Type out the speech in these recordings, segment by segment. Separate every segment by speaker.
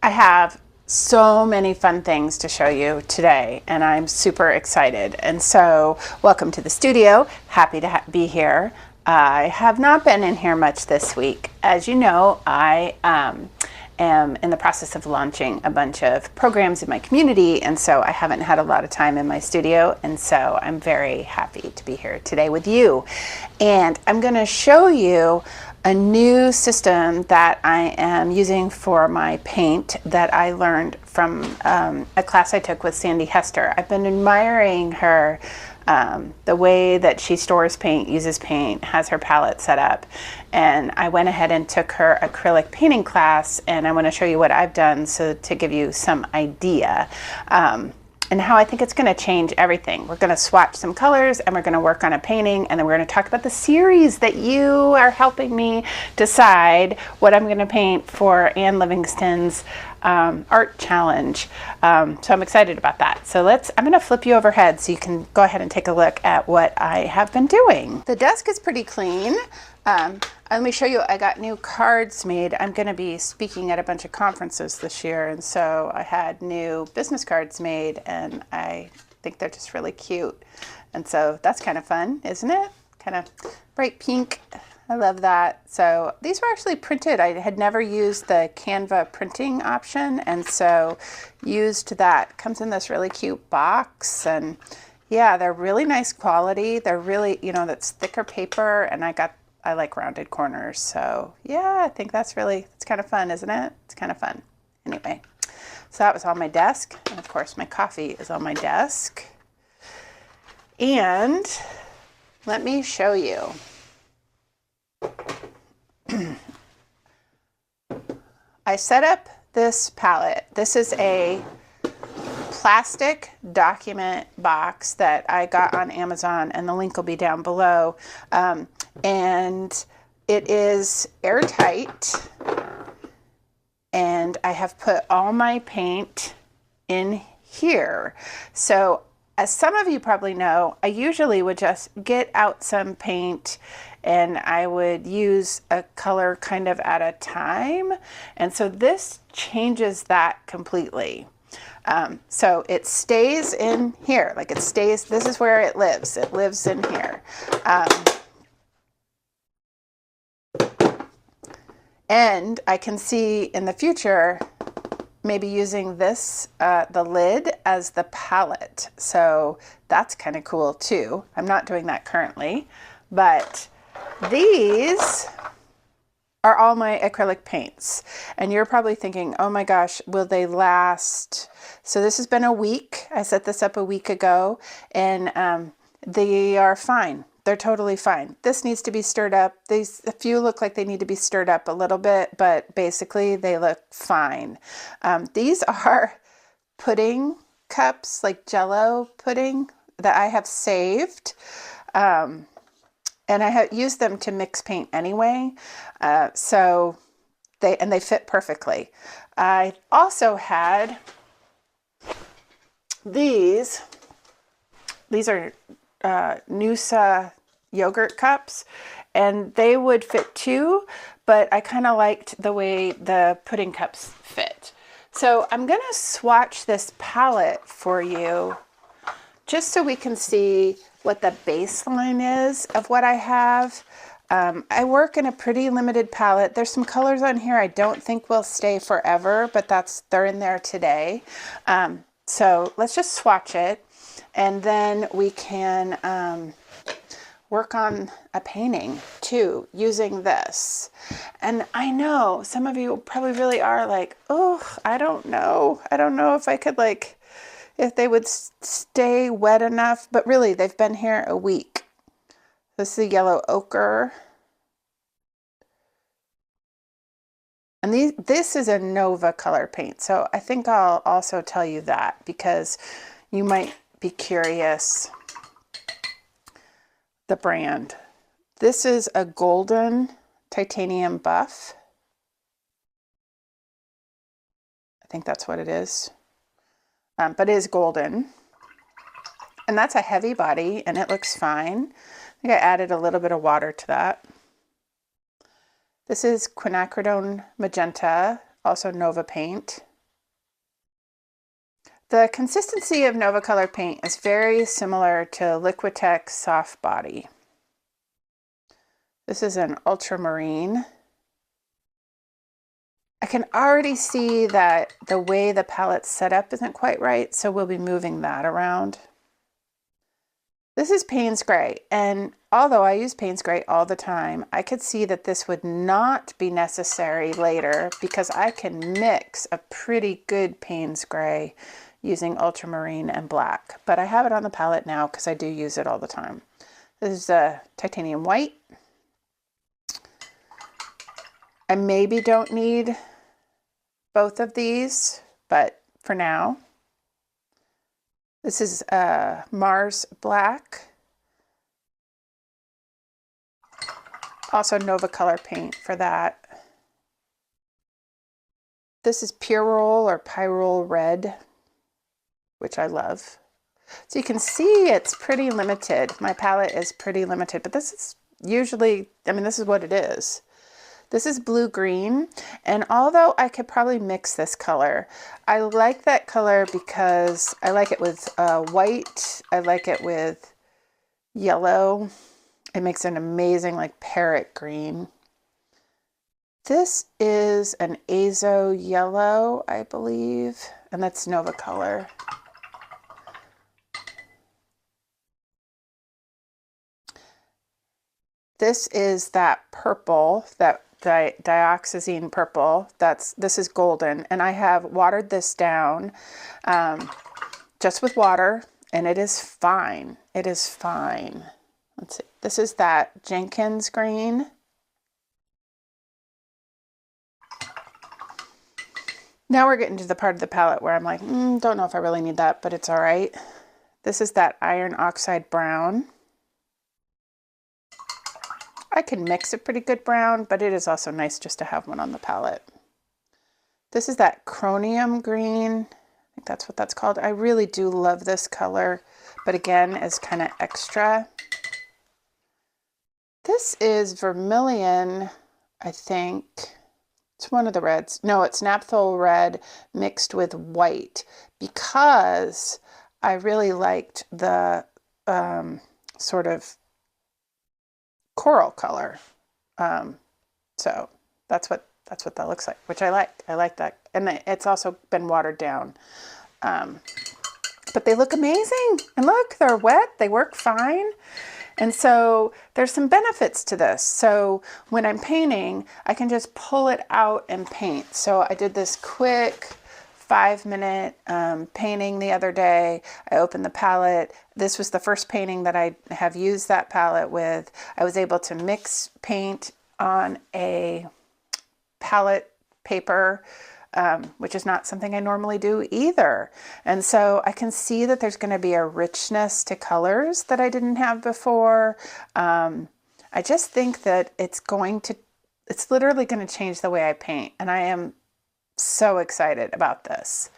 Speaker 1: I have so many fun things to show you today, and I'm super excited. And so, welcome to the studio. Happy to be here. I have not been in here much this week. As you know, I am in the process of launching a bunch of programs in my community, and so I haven't had a lot of time in my studio, and so I'm very happy to be here today with you. And I'm going to show you a new system that I am using for my paint that I learned from a class I took with Sandy Hester. I've been admiring her, the way that she stores paint, uses paint, has her palette set up. And I went ahead and took her acrylic painting class, and I want to show you what I've done so to give you some idea. And how I think it's going to change everything. We're going to swatch some colors, and we're going to work on a painting, and then we're going to talk about the series that you are helping me decide what I'm going to paint for Ann Livingston's art challenge. So I'm excited about that. So I'm going to flip you overhead so you can go ahead and take a look at what I have been doing. The desk is pretty clean. Let me show you, I got new cards made. I'm going to be speaking at a bunch of conferences this year, and so I had new business cards made, and I think they're just really cute. And so that's kind of fun, isn't it? Kind of bright pink. I love that. So these were actually printed. I had never used the Canva printing option, and so used that. Comes in this really cute box, and yeah, they're really nice quality. They're really, that's thicker paper, and I like rounded corners. So yeah, I think it's kind of fun, isn't it? It's kind of fun. Anyway, so that was on my desk. And of course my coffee is on my desk. And let me show you. I set up this palette. This is a plastic document box that I got on Amazon, and the link will be down below. And it is airtight, and I have put all my paint in here. So as some of you probably know, I usually would just get out some paint and I would use a color kind of at a time. And so this changes that completely. So it stays in here, this is where it lives. It lives in here. And I can see in the future maybe using this, the lid, as the palette. So that's kind of cool too. I'm not doing that currently, but these are all my acrylic paints. And you're probably thinking, oh my gosh, will they last? So this has been a week. I set this up a week ago, and they are fine. They're totally fine. This needs to be stirred up. A few look like they need to be stirred up a little bit, but basically they look fine. These are pudding cups, like Jello pudding, that I have saved. And I have used them to mix paint anyway. So they fit perfectly. I also had these are Noosa yogurt cups, and they would fit too, but I kind of liked the way the pudding cups fit. So I'm going to swatch this palette for you just so we can see what the baseline is of what I have. I work in a pretty limited palette. There's some colors on here I don't think will stay forever, but they're in there today. So let's just swatch it, and then we can work on a painting too using this. And I know some of you probably really are like, oh, I don't know if I could, if they would stay wet enough, but really they've been here a week. This is the yellow ochre. And this is a Nova color paint. So I think I'll also tell you that, because you might be curious. The brand. This is a golden titanium buff. I think that's what it is. But it is golden. And that's a heavy body, and it looks fine. I think I added a little bit of water to that. This is quinacridone magenta, also Nova paint. The consistency of Nova Color paint is very similar to Liquitex Soft Body. This is an ultramarine. I can already see that the way the palette's set up isn't quite right, so we'll be moving that around. This is Payne's Gray, and although I use Payne's Gray all the time, I could see that this would not be necessary later because I can mix a pretty good Payne's Gray using ultramarine and black, but I have it on the palette now because I do use it all the time. This is a titanium white. I maybe don't need both of these, but for now. This is Mars Black. Also Nova Color paint for that. This is Pyrrole or Pyrrole Red, which I love. So you can see it's pretty limited. My palette is pretty limited, but this is usually, I mean, this is what it is. This is blue green, and although I could probably mix this color, I like that color because I like it with white, I like it with yellow. It makes an amazing like parrot green. This is an azo yellow, I believe, and that's Nova Color. This is that purple, that dioxazine purple. This is golden, and I have watered this down just with water, and it is fine. It is fine. Let's see. This is that Jenkins green. Now we're getting to the part of the palette where I'm like, don't know if I really need that, but it's all right. This is that iron oxide brown. I can mix a pretty good brown, but it is also nice just to have one on the palette. This is that chromium green. I think that's what that's called. I really do love this color, but again, is kind of extra. This is vermilion, I think. It's one of the reds. No, it's Naphthol red mixed with white because I really liked the sort of coral color. So that's what that looks like, which I like. I like that. And it's also been watered down. But they look amazing. And look, they're wet. They work fine. And so there's some benefits to this. So when I'm painting, I can just pull it out and paint. So I did this quick 5-minute painting the other day. I opened the palette. This was the first painting that I have used that palette with. I was able to mix paint on a palette paper, which is not something I normally do either. And so I can see that there's going to be a richness to colors that I didn't have before. I just think that it's literally going to change the way I paint. And I am so excited about this.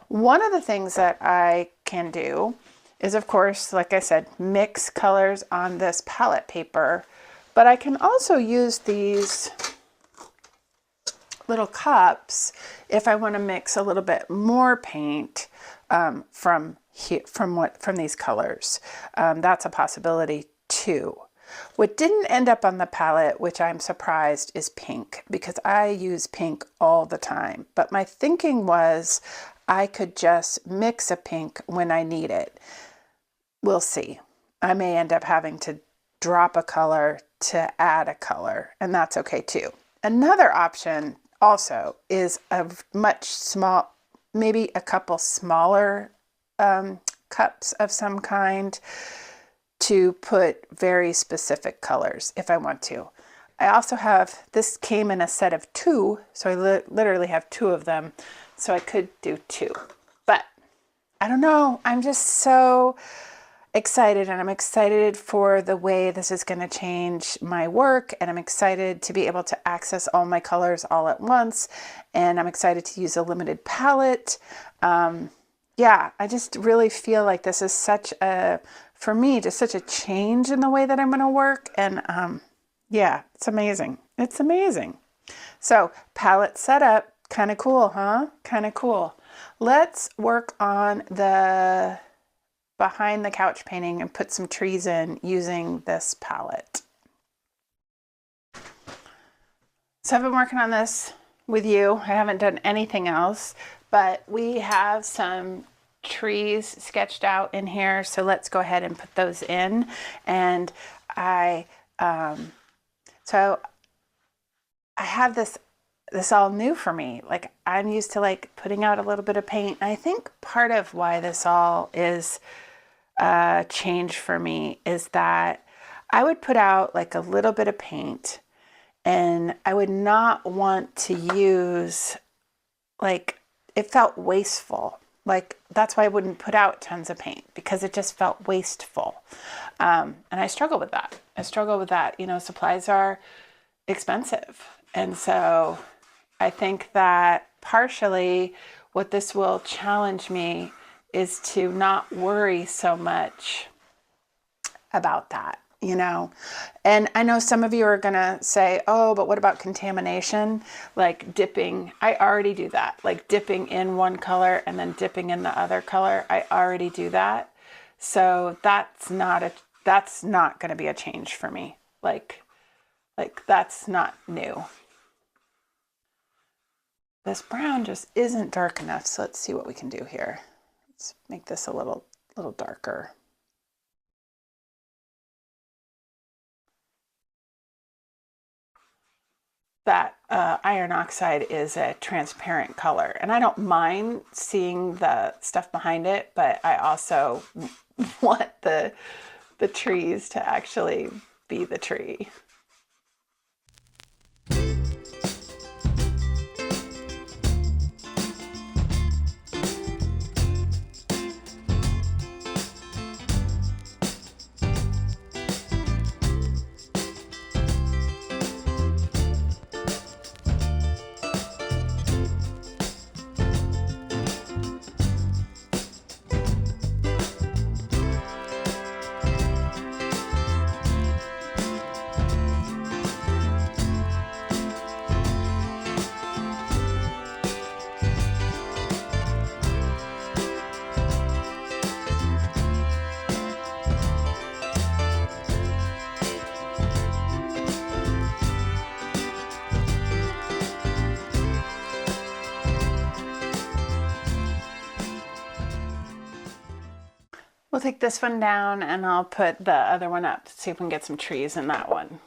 Speaker 1: One of the things that I can do is, of course, like I said, mix colors on this palette paper, but I can also use these little cups if I want to mix a little bit more paint from these colors. That's a possibility too. What didn't end up on the palette, which I'm surprised, is pink, because I use pink all the time. But my thinking was I could just mix a pink when I need it. We'll see. I may end up having to drop a color to add a color, and that's okay too. Another option also is a maybe a couple smaller cups of some kind to put very specific colors if I want to. I also have, this came in a set of 2, so I literally have 2 of them, so I could do 2. But I don't know, I'm just so excited, and I'm excited for the way this is going to change my work, and I'm excited to be able to access all my colors all at once, and I'm excited to use a limited palette. Yeah, I just really feel like this is for me, just such a change in the way that I'm going to work. And yeah, it's amazing. It's amazing. So palette set up, Kind of cool, huh? Kind of cool. Let's work on the behind the couch painting and put some trees in using this palette. So I've been working on this with you. I haven't done anything else, but we have some trees sketched out in here. So let's go ahead and put those in. And so I have this all new for me. Like, I'm used to like putting out a little bit of paint. And I think part of why this all is a change for me is that I would put out like a little bit of paint and I would not want to use, like, it felt wasteful. Like, that's why I wouldn't put out tons of paint, because it just felt wasteful. And I struggle with that. You know, supplies are expensive. And so I think that partially what this will challenge me is to not worry so much about that, you know. And I know some of you are gonna say, oh, but what about contamination? Like dipping, I already do that. Like dipping in one color and then dipping in the other color. I already do that. So that's not gonna be a change for me. Like that's not new. This brown just isn't dark enough. So let's see what we can do here. Let's make this a little darker. That iron oxide is a transparent color, and I don't mind seeing the stuff behind it, but I also want the trees to actually be the tree. We'll take this one down and I'll put the other one up to see if we can get some trees in that one.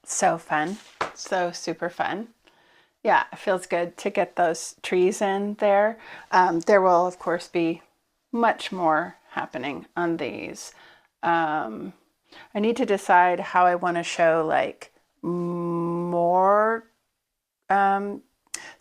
Speaker 1: So fun. So super fun. Yeah, it feels good to get those trees in there. There will, of course, be much more happening on these. I need to decide how I want to show like more. So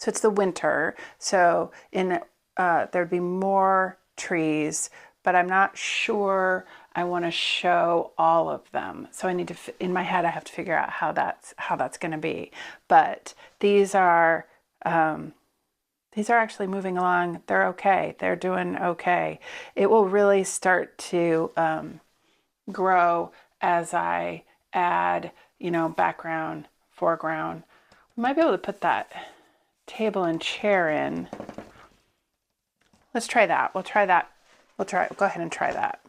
Speaker 1: it's the winter. So there'd be more trees, but I'm not sure I want to show all of them. So I need to, in my head, I have to figure out how that's going to be. But these are actually moving along. They're okay. They're doing okay. It will really start to grow as I add, background, foreground. We might be able to put that table and chair in. Let's try that. We'll try that. Go ahead and try that.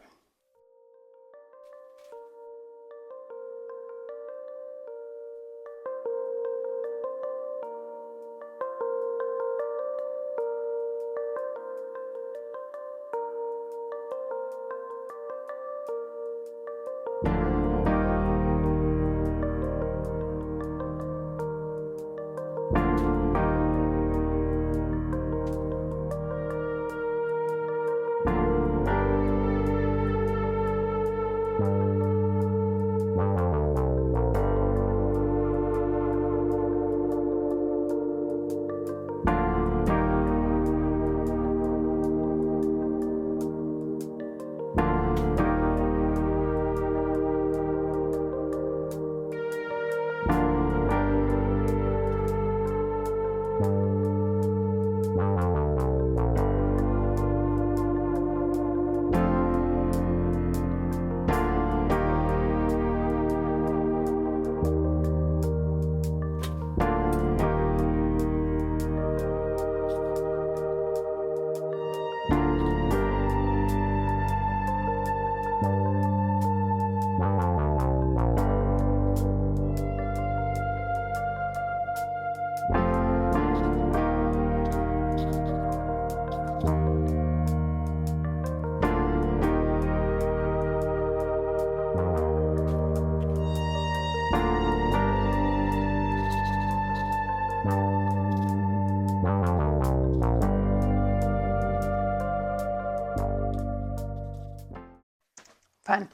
Speaker 1: Fun.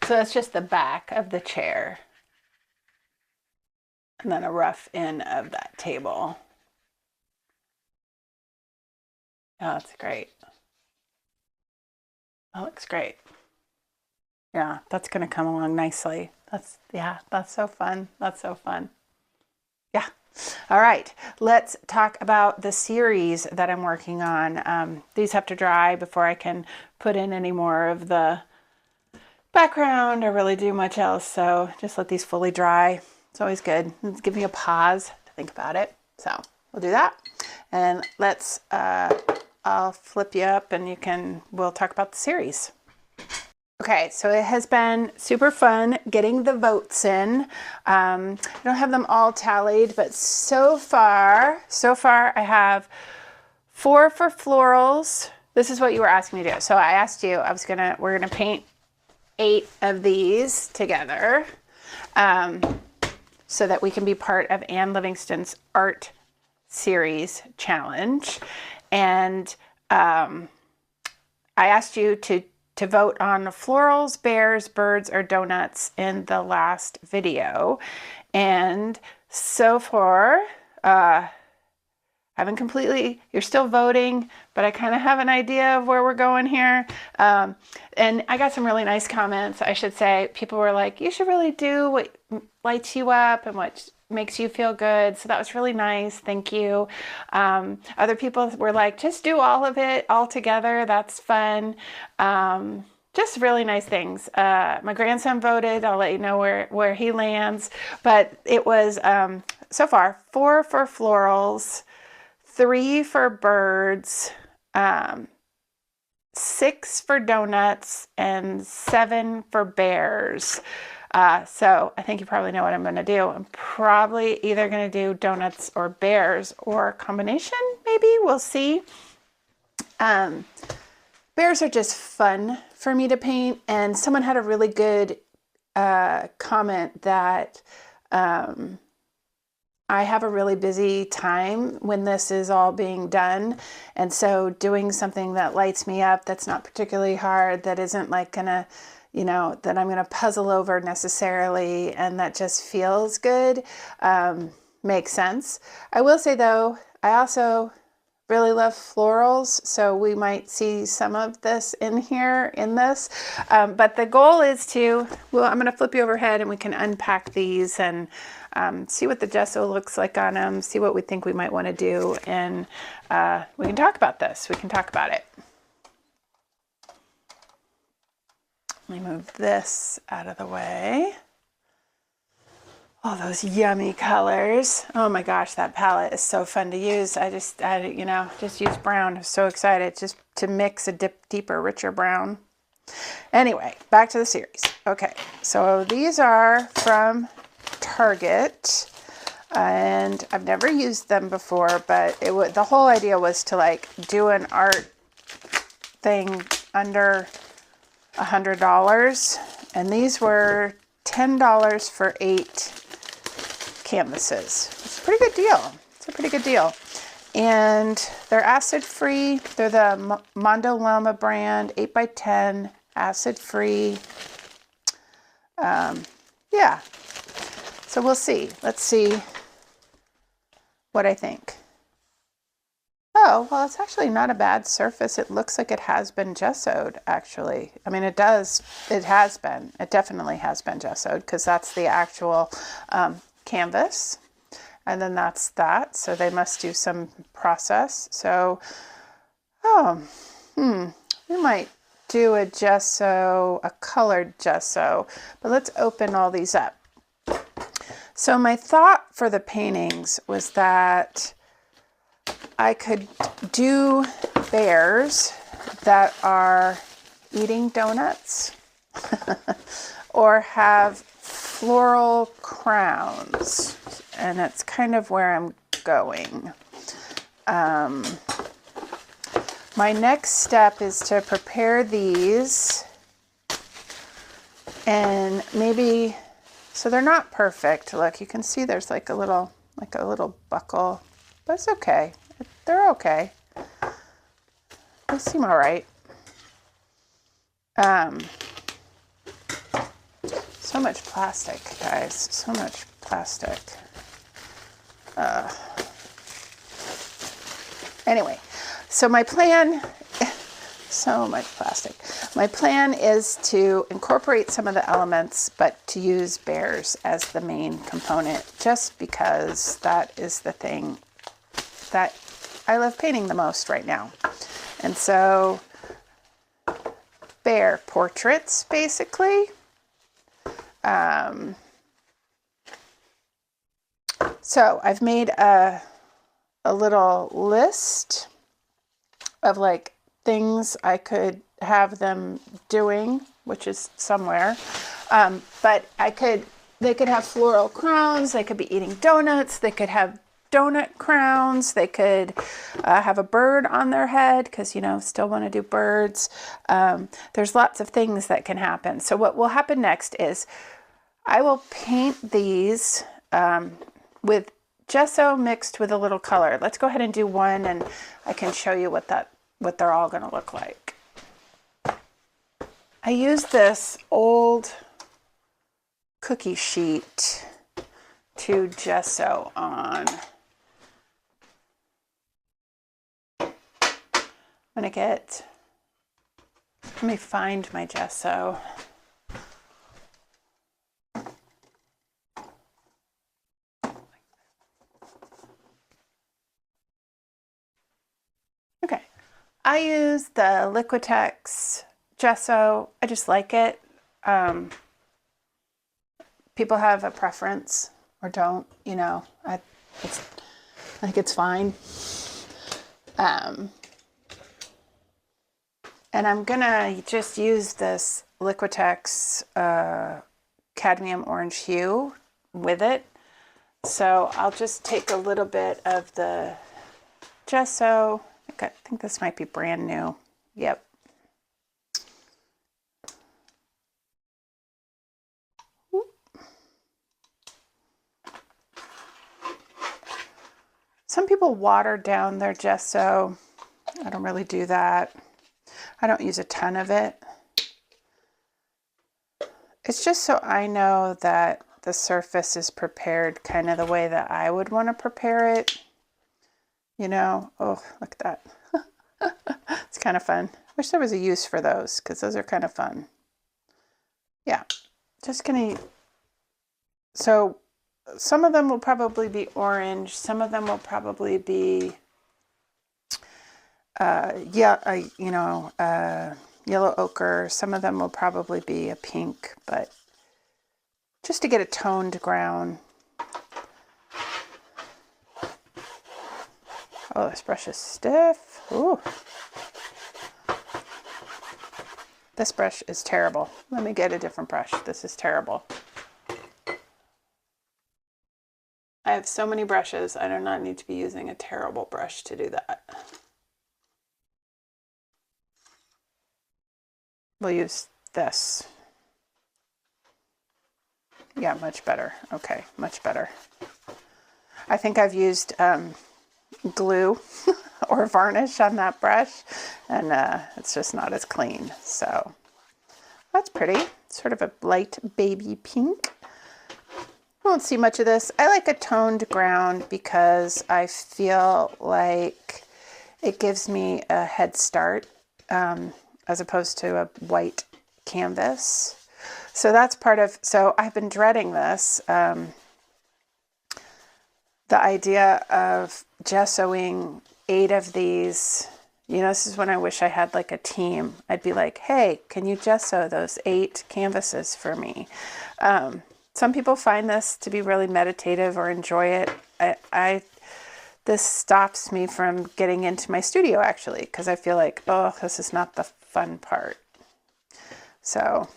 Speaker 1: So that's just the back of the chair. And then a rough in of that table. Oh, that's great. That looks great. Yeah, that's going to come along nicely. That's so fun. That's so fun. Yeah. All right, let's talk about the series that I'm working on. These have to dry before I can put in any more of the background or really do much else. So just let these fully dry. It's always good. It's giving me a pause to think about it. So we'll do that. And I'll flip you up and we'll talk about the series. Okay, so it has been super fun getting the votes in. I don't have them all tallied, but so far I have 4 for florals. This is what you were asking me to do. So I asked you, we're gonna paint 8 of these together, so that we can be part of Anne Livingston's art series challenge. And I asked you to vote on florals, bears, birds, or donuts in the last video. And so far, you're still voting, but I kind of have an idea of where we're going here. And I got some really nice comments. I should say, people were like, you should really do what lights you up and what makes you feel good. So that was really nice. Thank you. Other people were like, just do all of it all together. That's fun. Just really nice things. My grandson voted. I'll let you know where he lands. But it was, so far, 4 for florals, 3 for birds, 6 for donuts, and 7 for bears. So I think you probably know what I'm going to do. I'm probably either going to do donuts or bears or a combination, maybe. We'll see. Bears are just fun for me to paint. And someone had a really good comment that I have a really busy time when this is all being done. And so doing something that lights me up, that's not particularly hard, that isn't like gonna, you know, that I'm gonna puzzle over necessarily, and that just feels good, makes sense. I will say though, I also really love florals, so we might see some of this in here in this. But the goal is to, well, I'm going to flip you overhead and we can unpack these and see what the gesso looks like on them, see what we think we might want to do, and we can talk about this. We can talk about it. Let me move this out of the way. Oh, those yummy colors. Oh my gosh, that palette is so fun to use. I you know, just use brown. I'm so excited just to mix a deeper, richer brown. Anyway, back to the series. Okay, so these are from Target, and I've never used them before, but the whole idea was to like do an art thing under $100, and these were $10 for 8 canvases. It's a pretty good deal. It's a pretty good deal. And they're acid free. They're the Mondo Llama brand, 8x10, acid free. Yeah. So we'll see. Let's see what I think. Oh, well, it's actually not a bad surface. It looks like it has been gessoed, actually. I mean, it does. It has been. It definitely has been gessoed, because that's the actual canvas. And then that's that. So they must do some process. So, we might do a gesso, a colored gesso. But let's open all these up. So my thought for the paintings was that I could do bears that are eating donuts or have floral crowns, and that's kind of where I'm going. My next step is to prepare these, and maybe, so they're not perfect. Look, you can see there's like a little buckle, but it's okay. They're okay. They seem all right. So much plastic, guys. So much plastic. Anyway, so my plan, so much plastic. My plan is to incorporate some of the elements, but to use bears as the main component, just because that is the thing that I love painting the most right now. And so bear portraits, basically. So I've made a little list of like things I could have them doing, which is somewhere. But they could have floral crowns, they could be eating donuts, they could have donut crowns, they could have a bird on their head, because, you know, still want to do birds. There's lots of things that can happen. So what will happen next is I will paint these with gesso mixed with a little color. Let's go ahead and do one, and I can show you what they're all going to look like. I used this old cookie sheet to gesso on. I'm going to let me find my gesso. Okay, I use the Liquitex gesso. I just like it. People have a preference or don't, you know. I think it's fine. And I'm gonna just use this Liquitex cadmium orange hue with it. So I'll just take a little bit of the gesso. I think this might be brand new. Yep. Some people water down their gesso. I don't really do that. I don't use a ton of it. It's just so I know that the surface is prepared kind of the way that I would want to prepare it. You know, oh, look at that. It's kind of fun. Wish there was a use for those because those are kind of fun. Yeah, just gonna, so some of them will probably be orange. Some of them will probably be, yellow ochre. Some of them will probably be a pink, but just to get a toned ground. Oh, this brush is stiff. Ooh. This brush is terrible. Let me get a different brush. This is terrible. I have so many brushes. I do not need to be using a terrible brush to do that. We'll use this. Yeah, much better. Okay, much better. I think I've used glue or varnish on that brush, and it's just not as clean. So that's pretty. Sort of a light baby pink. Won't see much of this. I like a toned ground because I feel like it gives me a head start as opposed to a white canvas. So that's part of, so I've been dreading this. The idea of gessoing 8 of these, you know, this is when I wish I had like a team. I'd be like, hey, can you gesso those 8 canvases for me? Some people find this to be really meditative or enjoy it. This stops me from getting into my studio actually, because I feel like, oh, this is not the fun part. So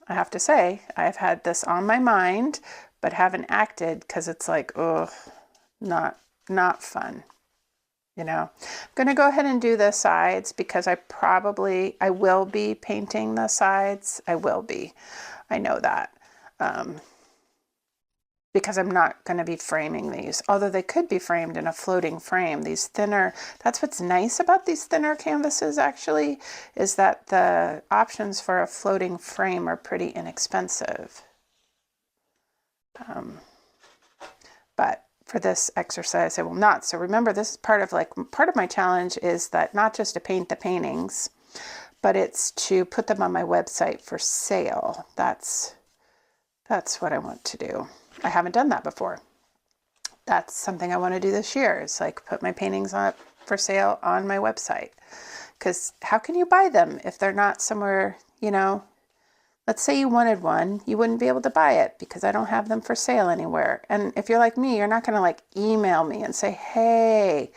Speaker 1: I have to say, I've had this on my mind, but haven't acted because it's like, oh, not fun. You know, I'm going to go ahead and do the sides because I will be painting the sides. I will be. I know that. Because I'm not going to be framing these, although they could be framed in a floating frame. These thinner, that's what's nice about these thinner canvases actually, is that the options for a floating frame are pretty inexpensive. But for this exercise, I will not. So remember, this is part of my challenge is that not just to paint the paintings, but it's to put them on my website for sale. That's what I want to do. I haven't done that before. That's something I want to do this year. Is like put my paintings up for sale on my website. Because how can you buy them if they're not somewhere, you know, let's say you wanted one, you wouldn't be able to buy it because I don't have them for sale anywhere. And if you're like me, you're not going to like email me and say, hey,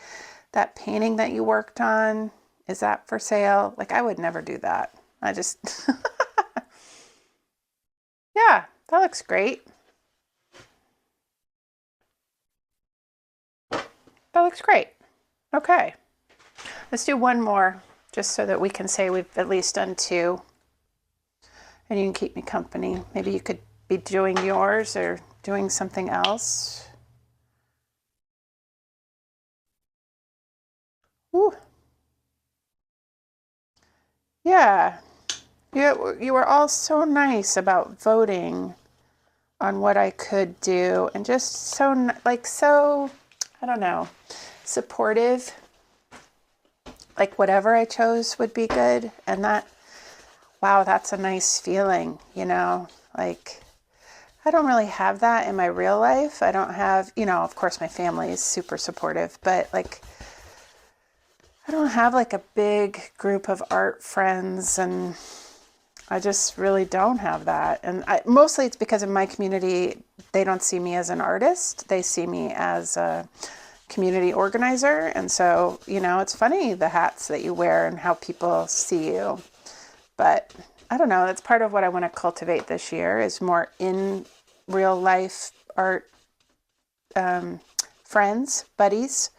Speaker 1: that painting that you worked on, is that for sale? Like I would never do that. I just, yeah, that looks great. That looks great. Okay, let's do one more just so that we can say we've at least done 2. And you can keep me company. Maybe you could be doing yours or doing something else. Ooh. Yeah. You were all so nice about voting on what I could do and just so, I don't know, supportive. Like whatever I chose would be good. And that, wow, that's a nice feeling, you know, like I don't really have that in my real life. I don't have, you know, of course my family is super supportive, but like, I don't have like a big group of art friends and I just really don't have that. And mostly it's because in my community, they don't see me as an artist. They see me as a community organizer. And so, you know, it's funny the hats that you wear and how people see you. But I don't know, that's part of what I want to cultivate this year is more in real life art friends, buddies,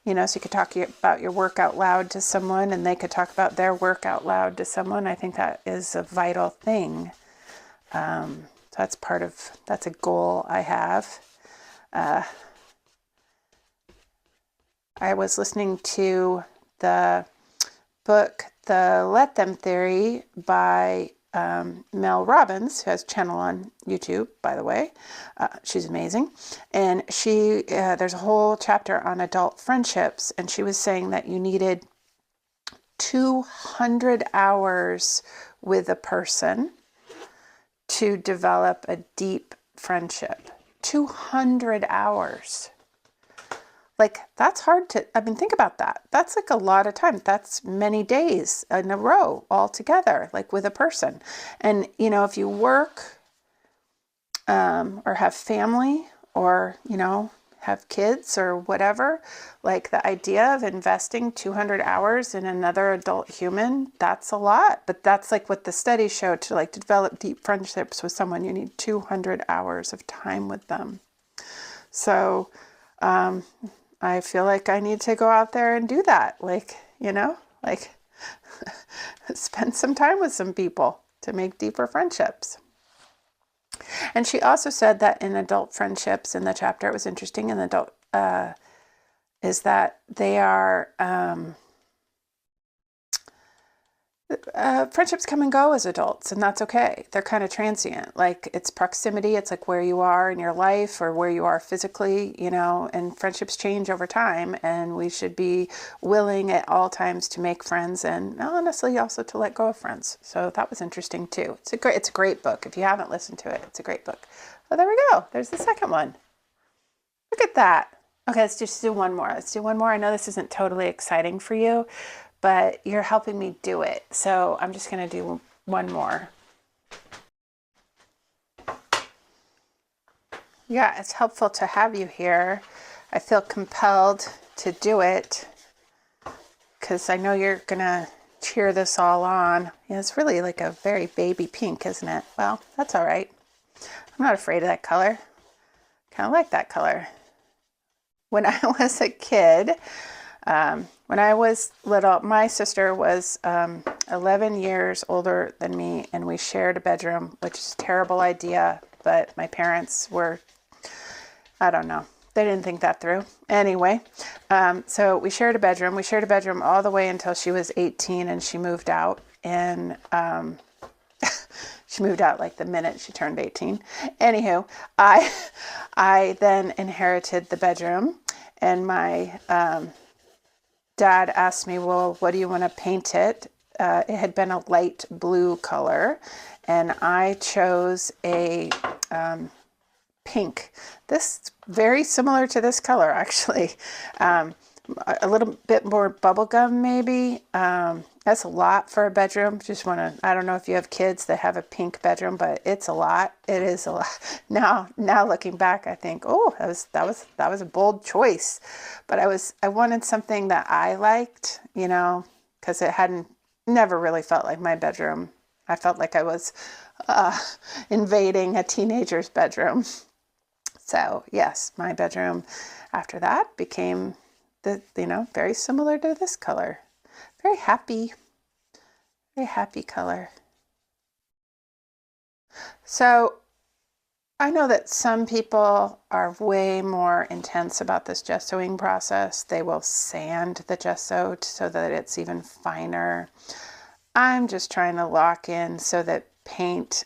Speaker 1: you know, so you could talk about your work out loud to someone and they could talk about their work out loud to someone. I think that is a vital thing. So that's a goal I have. I was listening to the book, The Let Them Theory by Mel Robbins, who has a channel on YouTube, by the way. She's amazing. And there's a whole chapter on adult friendships, and she was saying that you needed 200 hours with a person to develop a deep friendship. 200 hours. Like, that's hard to, I mean, think about that. That's like a lot of time. That's many days in a row all together, like with a person. And, you know, if you work or have family or, you know, have kids or whatever, like the idea of investing 200 hours in another adult human, that's a lot. But that's like what the studies show. To like develop deep friendships with someone, you need 200 hours of time with them. So I feel like I need to go out there and do that. Like, you know, like spend some time with some people to make deeper friendships. And she also said that in adult friendships, in the chapter, it was interesting in adult, is that they are, friendships come and go as adults, and that's okay. They're kind of transient. Like, it's proximity. It's like where you are in your life or where you are physically, you know, and friendships change over time, and we should be willing at all times to make friends and honestly also to let go of friends. So that was interesting too. It's a great book. If you haven't listened to it, it's a great book. Oh, there we go. There's the second one. Look at that. Okay, let's just do one more. Let's do one more. I know this isn't totally exciting for you, but you're helping me do it. So I'm just going to do one more. Yeah, it's helpful to have you here. I feel compelled to do it because I know you're going to cheer this all on. Yeah, it's really like a very baby pink, isn't it? Well, that's all right. I'm not afraid of that color. Kind of like that color. When I was a kid, when I was little, my sister was 11 years older than me, and we shared a bedroom, which is a terrible idea, but my parents were, I don't know, they didn't think that through. Anyway, so we shared a bedroom. We shared a bedroom all the way until she was 18, and she moved out, and she moved out like the minute she turned 18. Anywho, I then inherited the bedroom, and my dad asked me, well, what do you want to paint it? It had been a light blue color, and I chose a pink. This very similar to this color, actually. A little bit more bubblegum, maybe. That's a lot for a bedroom. Just want to, I don't know if you have kids that have a pink bedroom, but it's a lot. It is a lot. Now looking back, I think, oh, that was a bold choice. But I wanted something that I liked, you know, because it never really felt like my bedroom. I felt like I was invading a teenager's bedroom. So yes, my bedroom after that became very similar to this color. Very happy color. So I know that some people are way more intense about this gessoing process. They will sand the gesso so that it's even finer. I'm just trying to lock in so that paint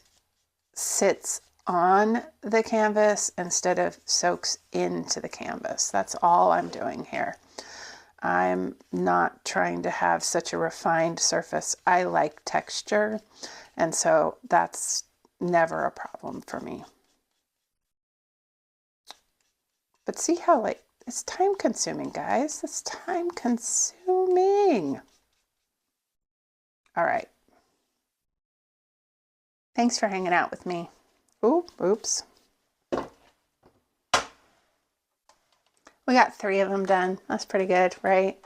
Speaker 1: sits on the canvas instead of soaks into the canvas. That's all I'm doing here. I'm not trying to have such a refined surface. I like texture, and so that's never a problem for me. But see how, like, it's time consuming, guys. It's time consuming. All right. Thanks for hanging out with me. Oops. We got 3 of them done. That's pretty good, right?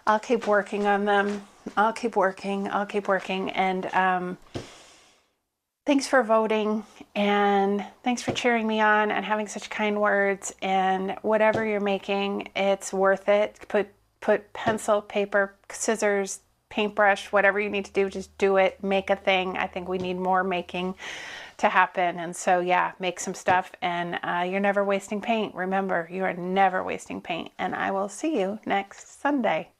Speaker 1: I'll keep working on them. I'll keep working. And thanks for voting, and thanks for cheering me on and having such kind words. And whatever you're making, it's worth it. Put pencil, paper, scissors, paintbrush, whatever you need to do, just do it. Make a thing. I think we need more making to happen. And so, yeah, make some stuff, and you're never wasting paint. Remember, you are never wasting paint. And I will see you next Sunday.